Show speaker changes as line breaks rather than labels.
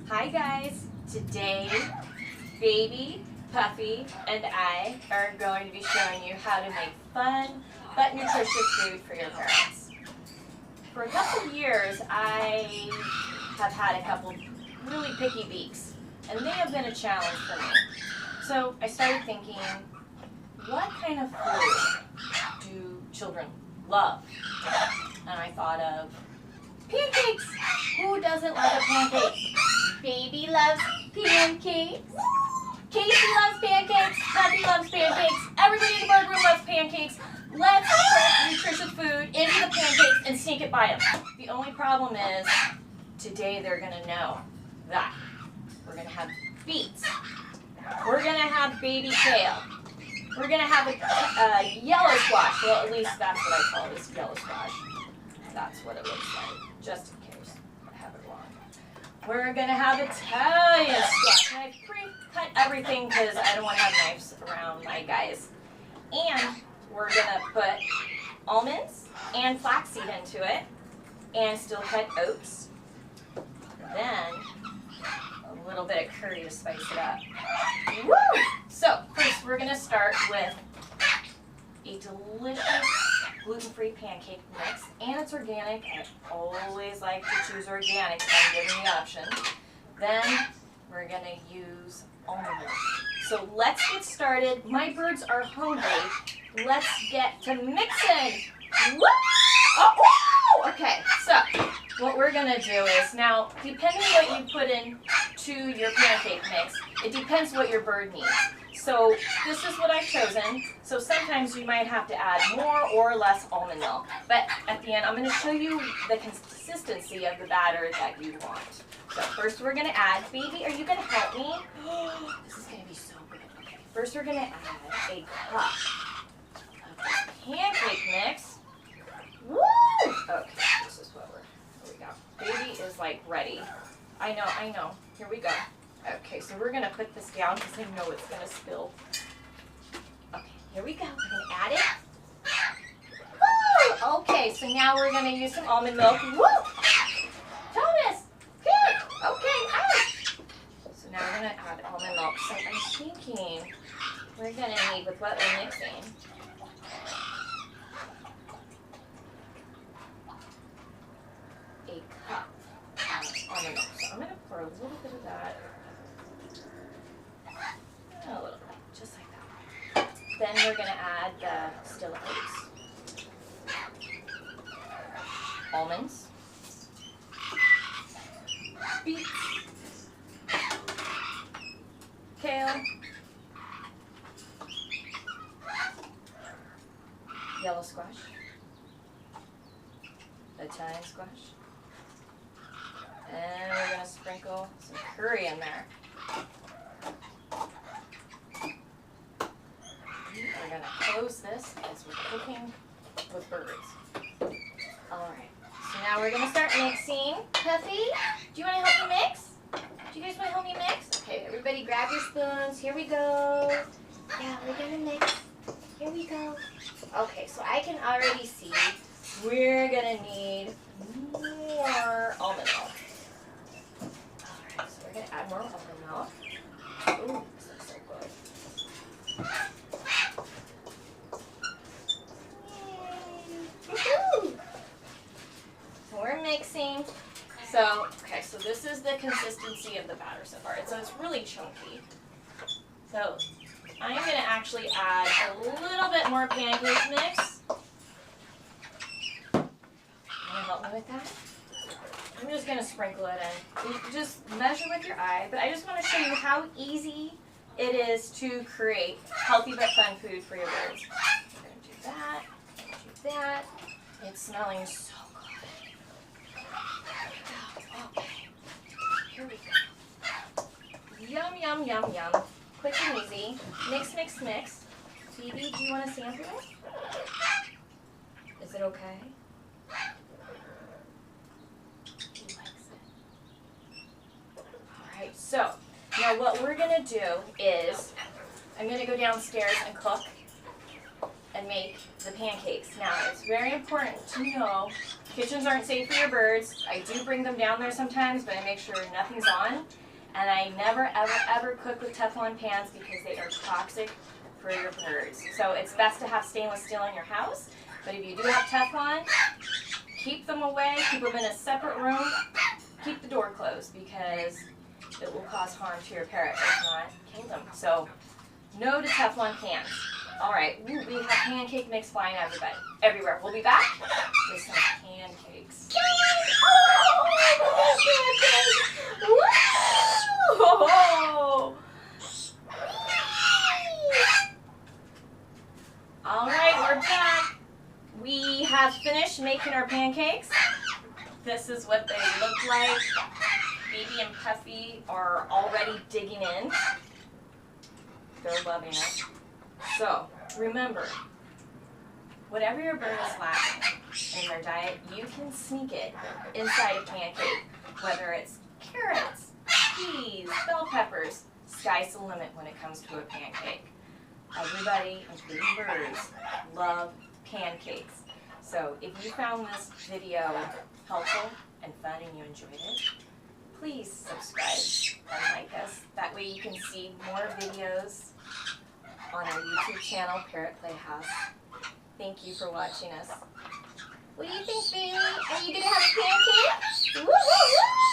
Hi guys, today baby, Puffy, and I are going to be showing you how to make fun but nutritious food for your parents. For a couple of years I have had a couple really picky beaks and they have been a challenge for me. So I started thinking, what kind of food do children love? And I thought of pancakes. Who doesn't love a pancake? Baby loves pancakes. Casey loves pancakes. Puffy loves pancakes. Everybody in the bird room loves pancakes. Let's put nutritious food into the pancakes and sneak it by them. The only problem is, today they're going to know that we're going to have beets. We're going to have baby kale. We're going to have a yellow squash. Well, at least that's what I call this, yellow squash. That's what it looks like, just in case I have it wrong. We're going to have Italian squash. And I pre-cut everything because I don't want to have knives around my guys. And we're going to put almonds and flaxseed into it and still cut oats. Then a little bit of curry to spice it up. Woo! So first we're going to start with a delicious gluten-free pancake mix, and it's organic. I always like to choose organic if I'm given the option. Then we're going to use almond milk. So let's get started. My birds are hungry. Let's get to mixing. Woo! Oh, woo! Okay, so what we're going to do is, now, depending what you put into your pancake mix, it depends what your bird needs. So this is what I've chosen. So sometimes you might have to add more or less almond milk. But at the end, I'm going to show you the consistency of the batter that you want. So first we're going to add, baby, are you going to help me? This is going to be so good. Okay, first we're going to add a cup of pancake mix. Woo! Okay, this is what here we go. Baby is like ready. I know. Here we go. Okay, so we're going to put this down because I know it's going to spill. Okay, here we go. We're going to add it. Woo! Okay, so now we're going to use some almond milk. Woo! Thomas! Good! Okay, ouch! So now we're going to add almond milk. So I'm thinking we're going to need, with what we're mixing, a cup of almond milk. So I'm going to pour a little bit of that. A little bit, just like that. Then we're going to add the still oats, almonds, beets, kale, yellow squash, Italian squash, and we're going to sprinkle some curry in there. We're going to close this as we're cooking with birds. Alright, so now we're going to start mixing. Puffy, do you want to help me mix? Do you guys want to help me mix? Okay, everybody grab your spoons. Here we go. Yeah, we're going to mix. Here we go. Okay, so I can already see we're going to need more almond milk. Alright, so we're going to add more almond milk. Ooh, this looks so good. So we're mixing. So, okay, so this is the consistency of the batter so far. So it's really chunky. So I'm going to actually add a little bit more pancake mix. Can you help me with that? I'm just going to sprinkle it in. You just measure with your eye, but I just want to show you how easy it is to create healthy but fun food for your birds. We're going to do that, do that. It's smelling so good. Okay, here we go. Yum, yum, yum, yum. Quick and easy. Mix, mix, mix. Phoebe, do you want to sample it? Is it okay? He likes it. Alright, so now what we're going to do is I'm going to go downstairs and cook and make the pancakes. Now, it's very important to know Kitchens aren't safe for your birds. I do bring them down there sometimes, but I make sure nothing's on. And I never, ever, ever cook with Teflon pans because they are toxic for your birds. So it's best to have stainless steel in your house. But if you do have Teflon, keep them away, keep them in a separate room. Keep the door closed because it will cause harm to your parrot, if not kill them. So no to Teflon pans. All right, ooh, we have pancake mix flying everywhere. We'll be back with some pancakes. Oh, all right, we're back. We have finished making our pancakes. This is what they look like. Baby and Puffy are already digging in. They're loving it. So, remember, whatever your bird is lacking in their diet, you can sneak it inside a pancake. Whether it's carrots, peas, bell peppers, sky's the limit when it comes to a pancake. Everybody, including birds, love pancakes. So, if you found this video helpful and fun and you enjoyed it, please subscribe and like us. That way you can see more videos on our YouTube channel, Parrot Playhouse. Thank you for watching us. What do you think, baby? Are you gonna have a pancake? Woo, woo, woo!